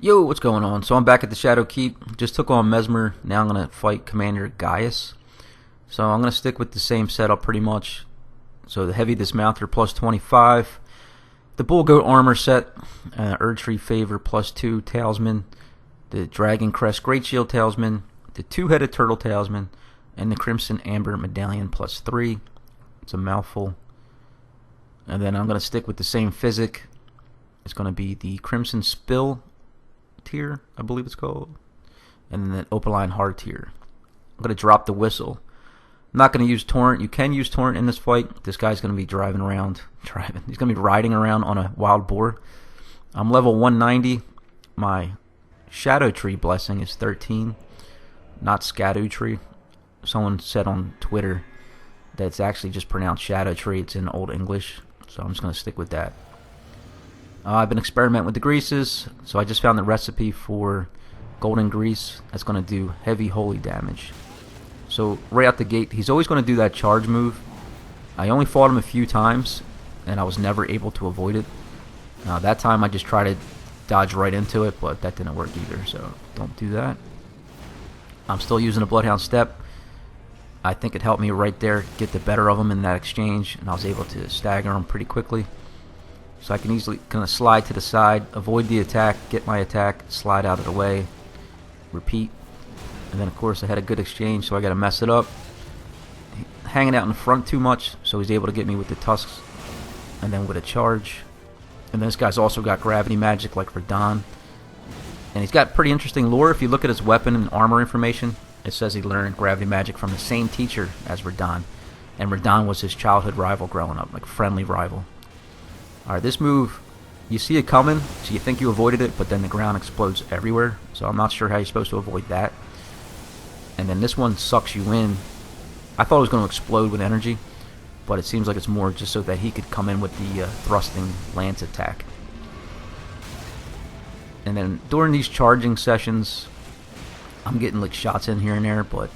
Yo, what's going on? So I'm back at the Shadow Keep. Just took on Mesmer. Now I'm going to fight Commander Gaius. So I'm going to stick with the same setup pretty much. So the Heavy Dismounter plus 25. The Bull Goat Armor set. Erdtree Favor plus 2 Tailsman. The Dragoncrest Greatshield Tailsman. The Two-Headed Turtle Tailsman. And the Crimson Amber Medallion plus 3. It's a mouthful. And then I'm going to stick with the same physic. It's going to be the Crimsonspill tier, I believe it's called, and then Opaline Hardtear. I'm going to drop the whistle. I'm not going to use Torrent. You can use Torrent in this fight. This guy's going to be He's going to be riding around on a wild boar. I'm level 190. My Scautree Blessing is 13, not Scautree. Someone said on Twitter that it's actually just pronounced Scautree. It's in Old English, so I'm just going to stick with that. I've been experimenting with the greases, so I just found the recipe for golden grease that's going to do heavy holy damage. So right out the gate, he's always going to do that charge move. I only fought him a few times, and I was never able to avoid it. That time I just tried to dodge right into it, but that didn't work either, so don't do that. I'm still using a Bloodhound step. I think it helped me right there get the better of him in that exchange, and I was able to stagger him pretty quickly. So I can easily kind of slide to the side, avoid the attack, get my attack, slide out of the way, repeat. And then of course I had a good exchange, so I got to mess it up. Hanging out in the front too much, so he's able to get me with the tusks and then with a charge. And then this guy's also got gravity magic like Radahn. And he's got pretty interesting lore. If you look at his weapon and armor information, it says he learned gravity magic from the same teacher as Radahn. And Radahn was his childhood rival growing up, like friendly rival. Alright, this move, you see it coming, so you think you avoided it, but then the ground explodes everywhere. So I'm not sure how you're supposed to avoid that. And then this one sucks you in. I thought it was going to explode with energy, but it seems like it's more just so that he could come in with the thrusting lance attack. And then during these charging sessions, I'm getting like shots in here and there, but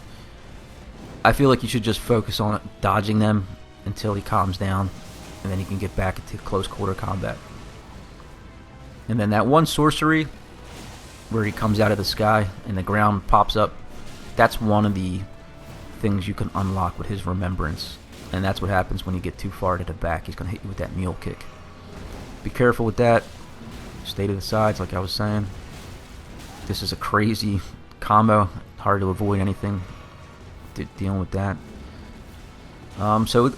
I feel like you should just focus on dodging them until he calms down. And then you can get back into close quarter combat. And then that one sorcery where he comes out of the sky and the ground pops up, that's one of the things you can unlock with his remembrance. And that's what happens when you get too far to the back. He's going to hit you with that mule kick. Be careful with that. Stay to the sides like I was saying. This is a crazy combo. Hard to avoid anything dealing with that. So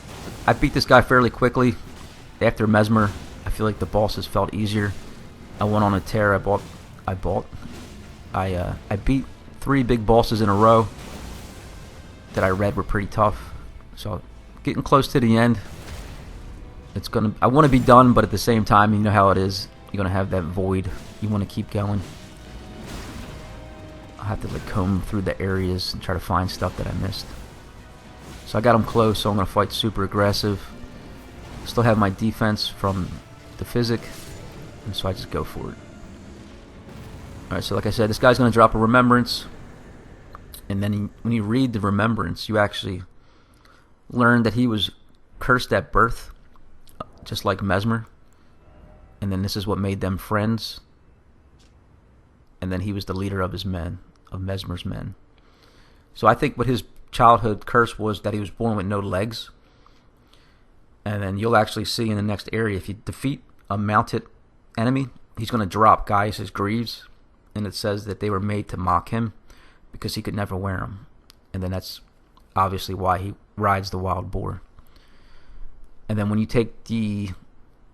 I beat this guy fairly quickly. After Mesmer, I feel like the bosses felt easier. I went on a tear. I beat 3 big bosses in a row that I read were pretty tough. So getting close to the end. I want to be done, but at the same time, you know how it is. You're gonna have that void. You want to keep going. I have to like comb through the areas and try to find stuff that I missed. So I got him close, so I'm going to fight super aggressive. Still have my defense from the physic, and so I just go for it. Alright, so like I said, this guy's going to drop a remembrance. And then when you read the remembrance, you actually learn that he was cursed at birth, just like Mesmer. And then this is what made them friends. And then he was the leader of his men, of Mesmer's men. So I think what his childhood curse was that he was born with no legs. And then you'll actually see in the next area, if you defeat a mounted enemy, he's going to drop Gaius' greaves. And it says that they were made to mock him because he could never wear them. And then that's obviously why he rides the wild boar. And then when you take the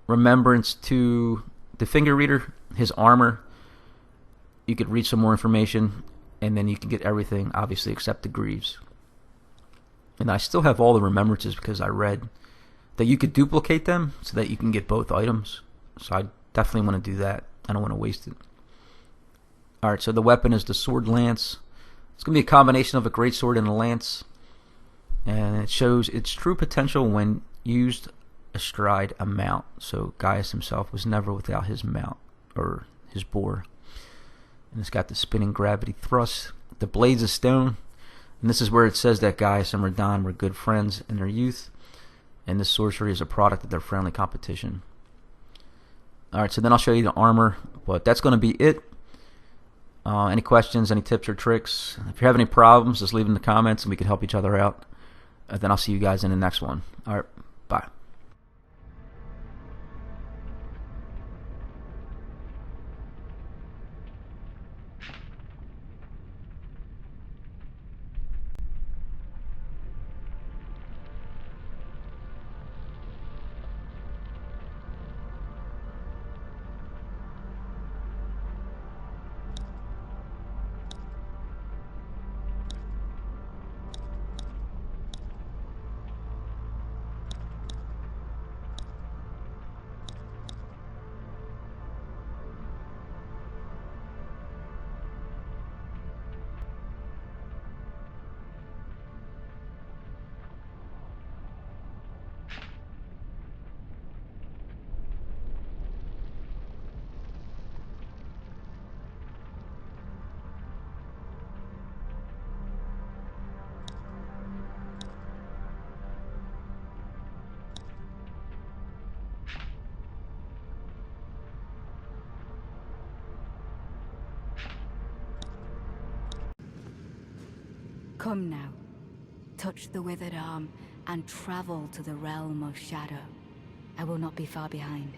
remembrance to the finger reader, his armor, you could read some more information. And then you can get everything, obviously, except the greaves. And I still have all the remembrances because I read that you could duplicate them so that you can get both items. So I definitely want to do that. I don't want to waste it. Alright, so the weapon is the sword lance. It's going to be a combination of a greatsword and a lance. And it shows its true potential when used astride a mount. So Gaius himself was never without his mount, or his boar. And it's got the spinning gravity thrust. The blades of stone. And this is where it says that Gaius and Radahn were good friends in their youth. And this sorcery is a product of their friendly competition. Alright, so then I'll show you the armor. But that's going to be it. Any questions, any tips or tricks? If you have any problems, just leave them in the comments and we can help each other out. Then I'll see you guys in the next one. All right, bye. Come now, touch the withered arm, and travel to the realm of shadow. I will not be far behind.